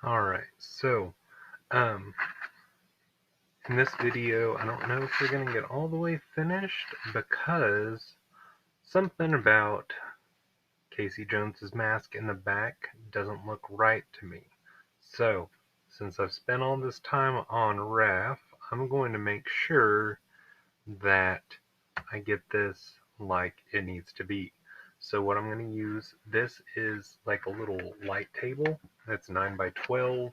Alright, so, um, in this video, I don't know if we're going to get all the way finished because something about Casey Jones's mask in the back doesn't look right to me. So, since I've spent all this time on Ref, I'm going to make sure that I get this like it needs to be. So what I'm going to use, this is like a little light table that's 9 by 12.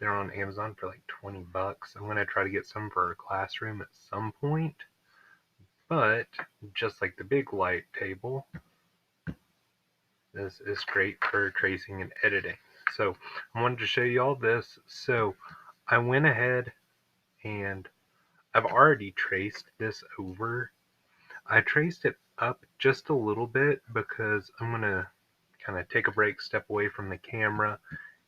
They're on Amazon for like 20 bucks. I'm going to try to get some for our classroom at some point. But just like the big light table, this is great for tracing and editing. So I wanted to show you all this. So I went ahead and I've already traced this over. I traced it up just a little bit because I'm going to kind of take a break, step away from the camera,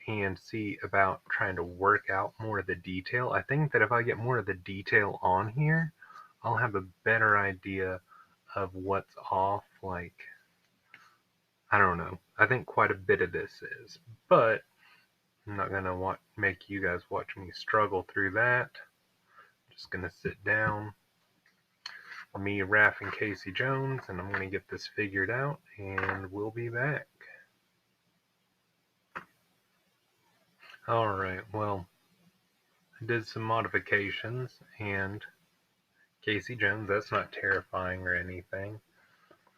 and see about trying to work out more of the detail. I think that if I get more of the detail on here, I'll have a better idea of what's off. Like, I don't know. I think quite a bit of this is, but I'm not going to make you guys watch me struggle through that. I'm just going to sit down, me, Raph, and Casey Jones, and I'm going to get this figured out, and we'll be back. Alright, well, I did some modifications, and Casey Jones, that's not terrifying or anything.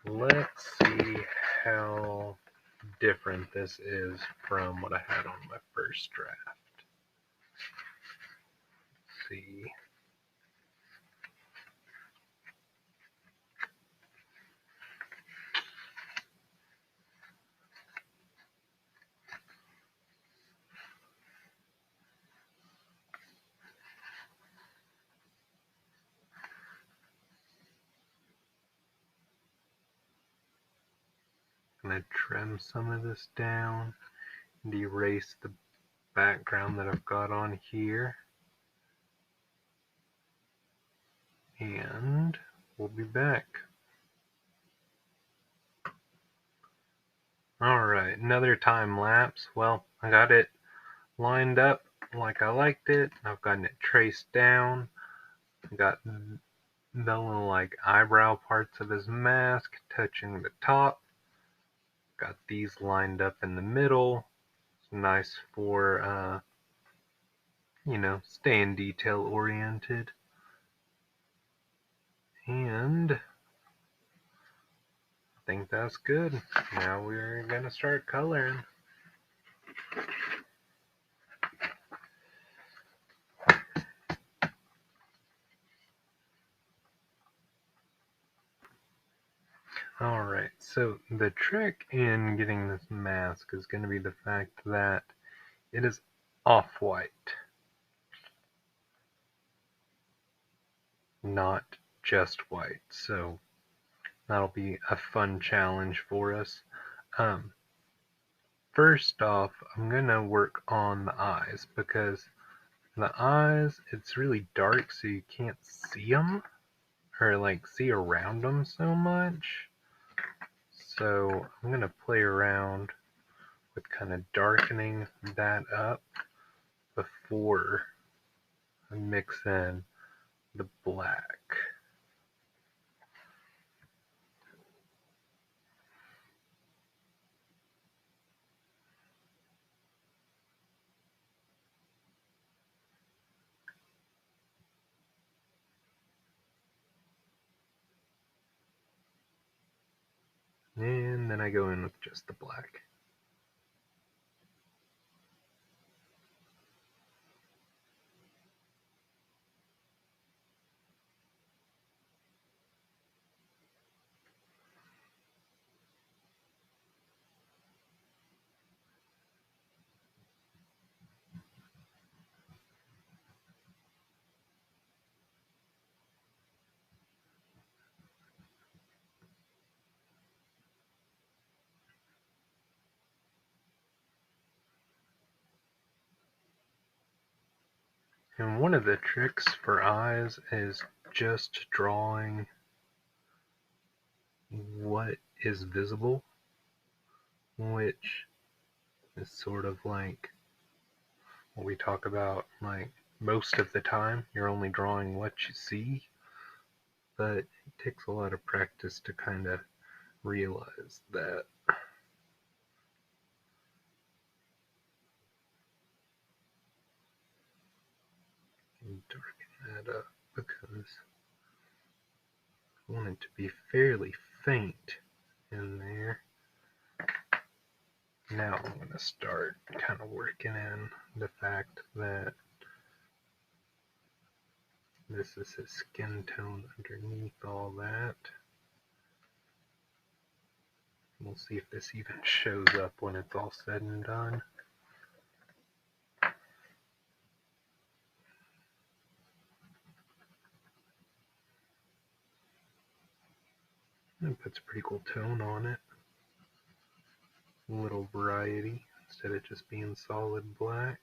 Let's see how different this is from what I had on my first draft. Let's see. I'm going to trim some of this down and erase the background that I've got on here. And we'll be back. Alright, another time lapse. Well, I got it lined up like I liked it. I've gotten it traced down. I got the little like eyebrow parts of his mask touching the top. Got these lined up in the middle. It's nice for staying detail oriented. And I think that's good. Now we're gonna start coloring. Alright, so the trick in getting this mask is going to be the fact that it is off-white, not just white. So that'll be a fun challenge for us. First off, I'm going to work on the eyes because the eyes, it's really dark so you can't see them or like see around them so much. So I'm going to play around with kind of darkening that up before I mix in the black. And then I go in with just the black. And one of the tricks for eyes is just drawing what is visible, which is sort of like we talk about, like, most of the time you're only drawing what you see, but it takes a lot of practice to kind of realize that. And darken that up because I want it to be fairly faint in there. Now I'm going to start kind of working in the fact that this is his skin tone underneath all that. We'll see if this even shows up when it's all said and done. It puts a pretty cool tone on it. A little variety instead of just being solid black.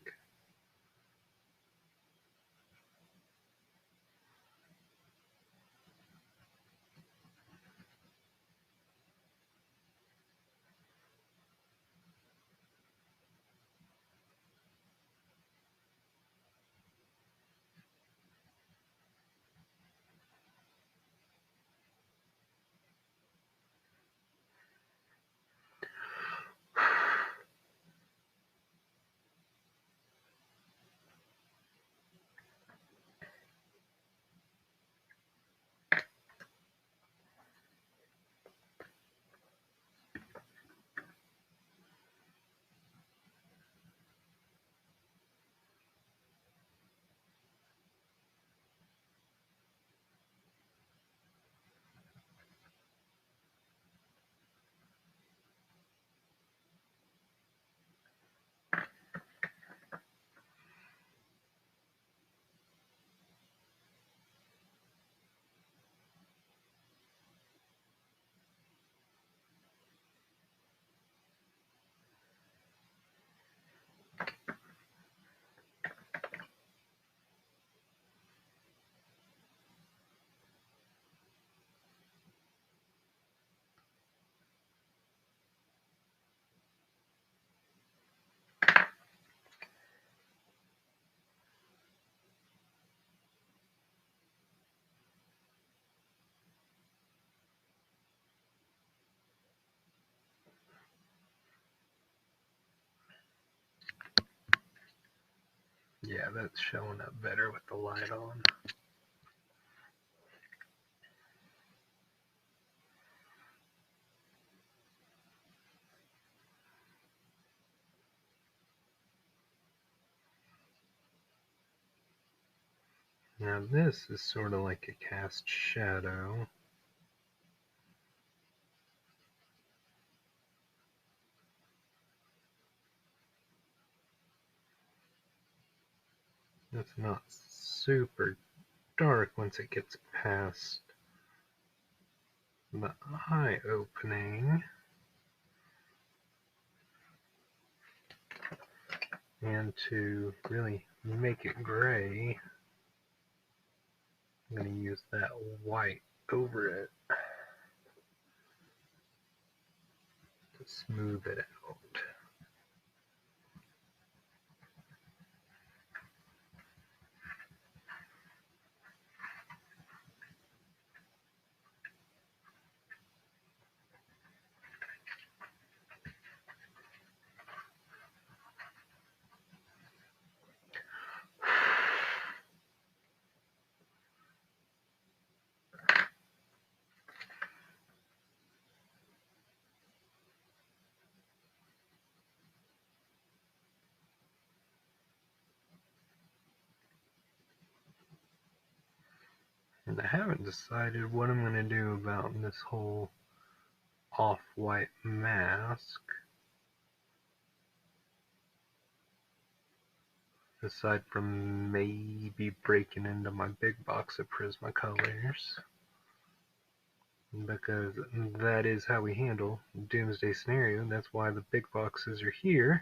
Yeah, that's showing up better with the light on. Now this is sort of like a cast shadow. It's not super dark once it gets past the eye opening. And to really make it gray, I'm going to use that white over it to smooth it out. And I haven't decided what I'm going to do about this whole off-white mask. Aside from maybe breaking into my big box of Prismacolors. Because that is how we handle Doomsday Scenario. That's why the big boxes are here.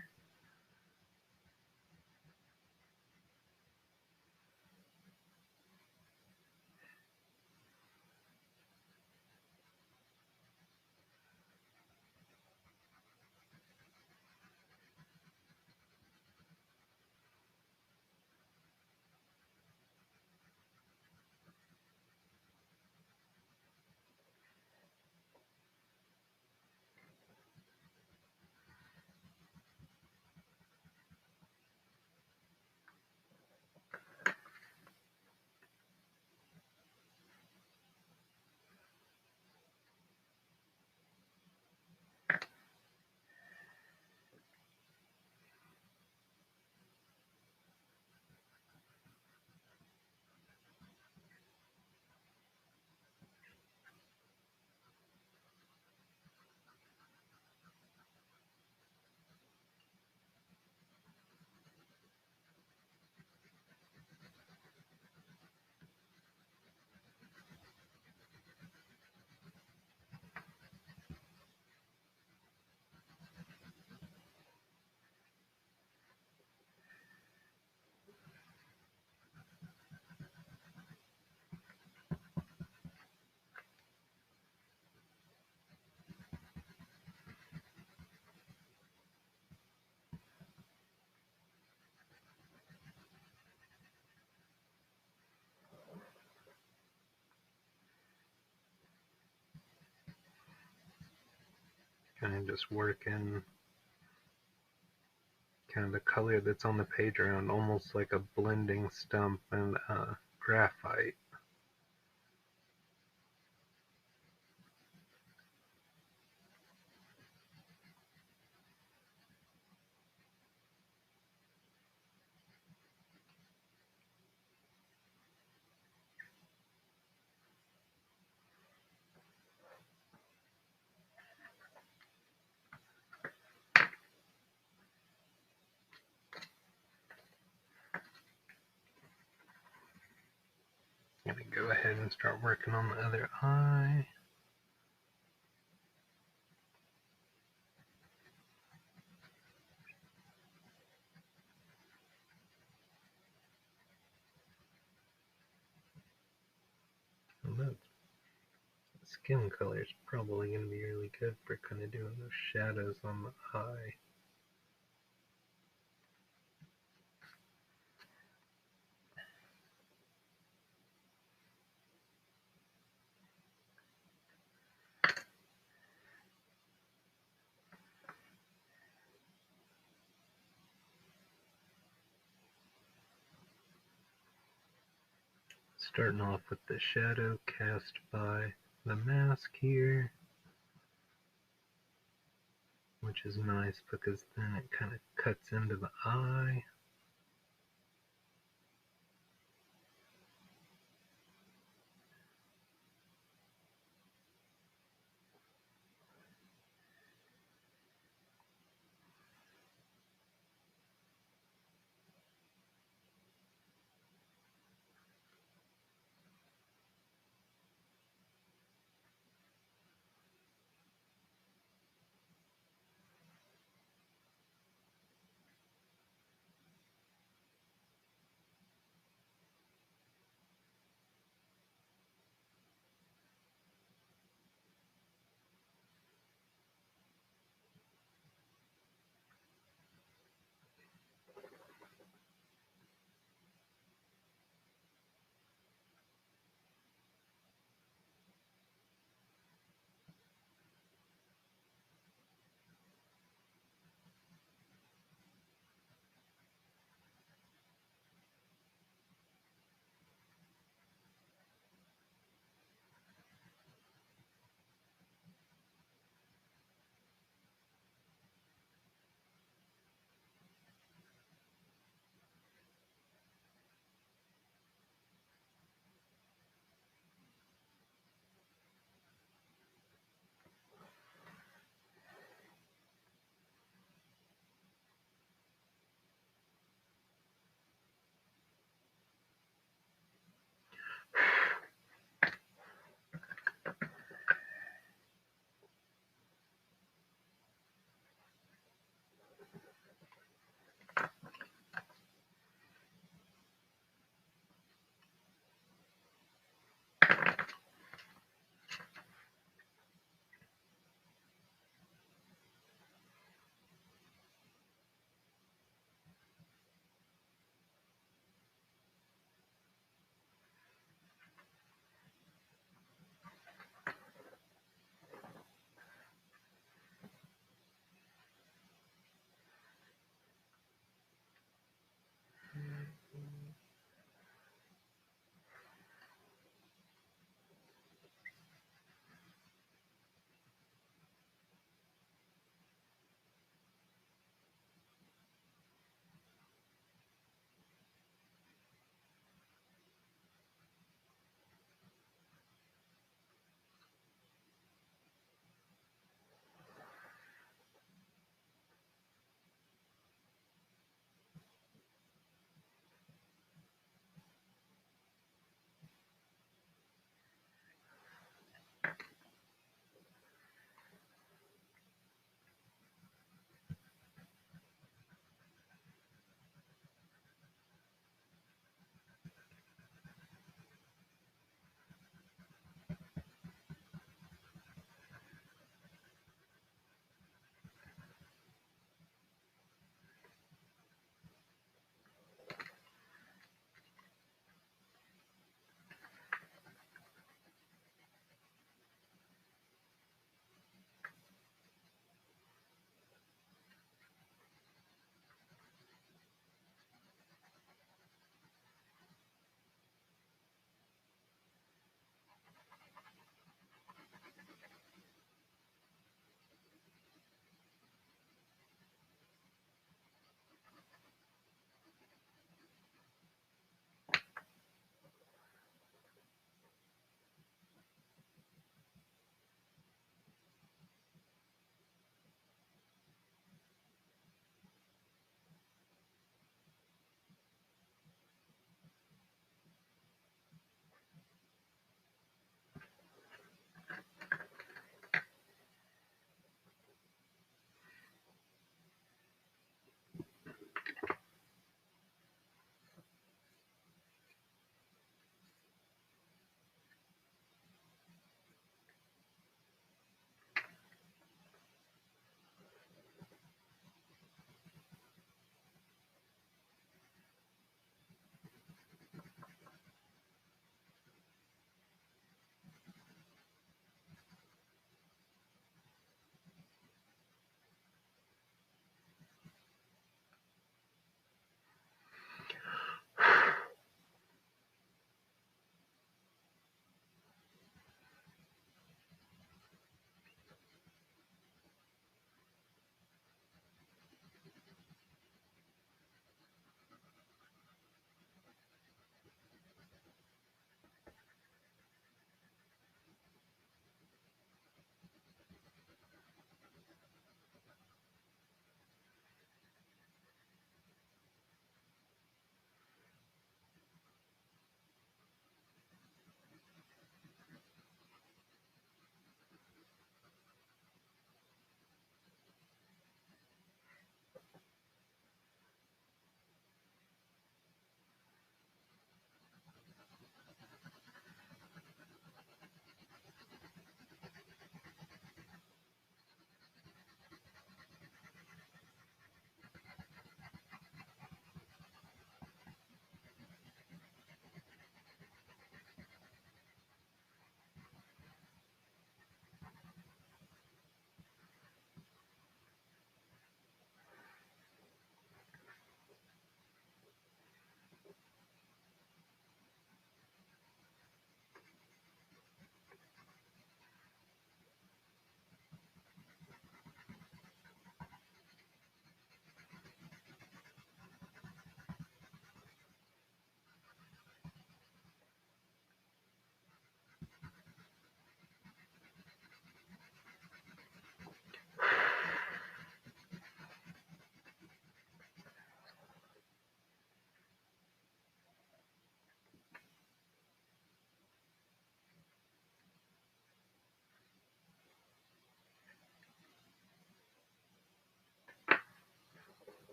and just working kind of the color that's on the page around, almost like a blending stump and graphite. I'm going to go ahead and start working on the other eye. Look, the skin color is probably going to be really good for kind of doing those shadows on the eye. Starting off with the shadow cast by the mask here, which is nice because then it kind of cuts into the eye.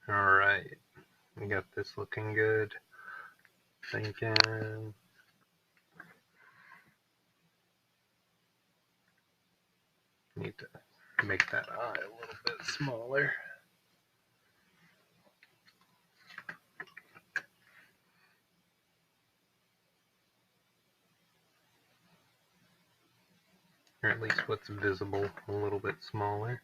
Alright, we got this looking good. Thinking. Need to make that eye a little bit smaller. Or at least what's visible a little bit smaller.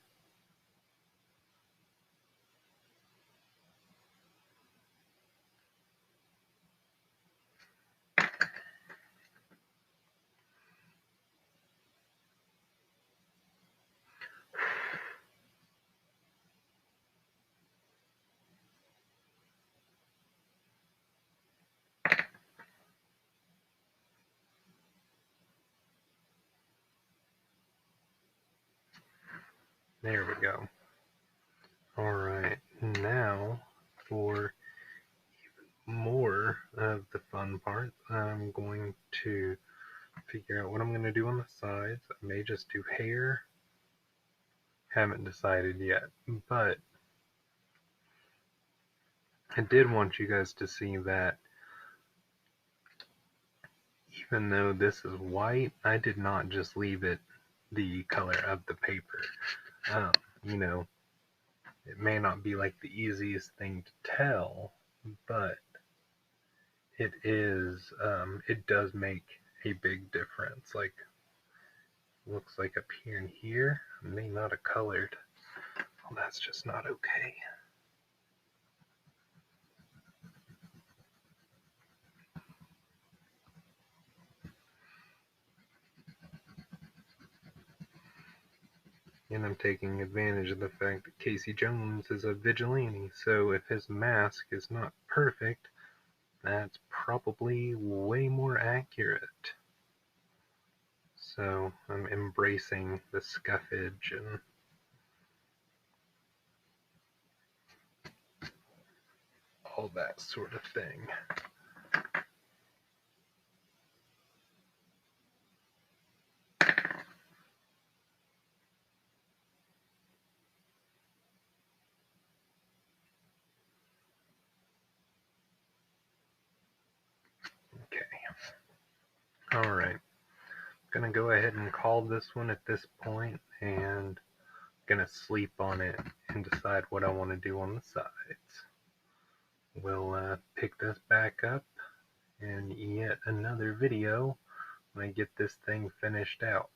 There we go. Alright, now for more of the fun part, I'm going to figure out what I'm going to do on the sides. I may just do hair. Haven't decided yet, but I did want you guys to see that even though this is white, I did not just leave it the color of the paper. You know, it may not be like the easiest thing to tell, but it is, it does make a big difference. Like, looks like up here and here, I may not have colored. Well, that's just not okay. And I'm taking advantage of the fact that Casey Jones is a vigilante, so if his mask is not perfect, that's probably way more accurate. So I'm embracing the scuffage and all that sort of thing. Okay. Alright. I'm gonna go ahead and call this one at this point and gonna sleep on it and decide what I want to do on the sides. We'll pick this back up in yet another video when I get this thing finished out.